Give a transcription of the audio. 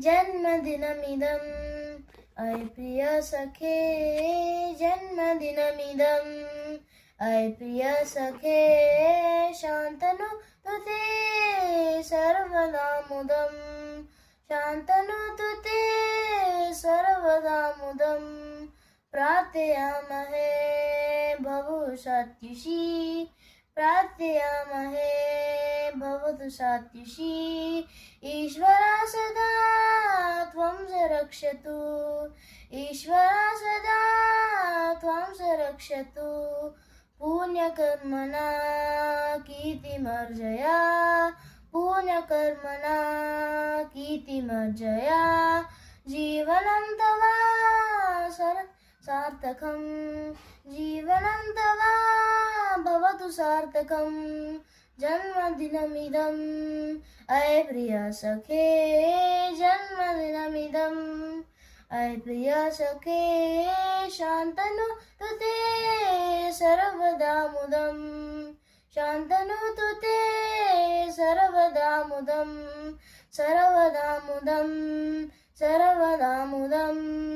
जन्मदिनमिदम् अय प्रिय सखे जन्मदिनमिदम् अय प्रिय सखे शान्तनु तुते सर्वदा मुदम् शान्तनु तुते सर्वदा मुदम् प्रार्थयामहे भवतु सात्युषी प्रार्थयामहे भवतु सात्युषी ईश्वरा सदा त्वं स रक्षतु ईश्वरा सदा त्वं स रक्षतु पुण्यकर्मणा कीर्तिमर्जया पुण्यकर्मणा कीर्तिमर्जया जीवनं तव सार्थकं जीवनं तव भवतु सार्थकं जन्मदिनमिदम् अय प्रिय सखे जन्मदिनमिदम् अय प्रिय सखे शान्तनु तुते सर्वदा मुदम् शान्तनु तुते सर्वदा मुदम् सर्वदा मुदम् सर्वदा मुदम्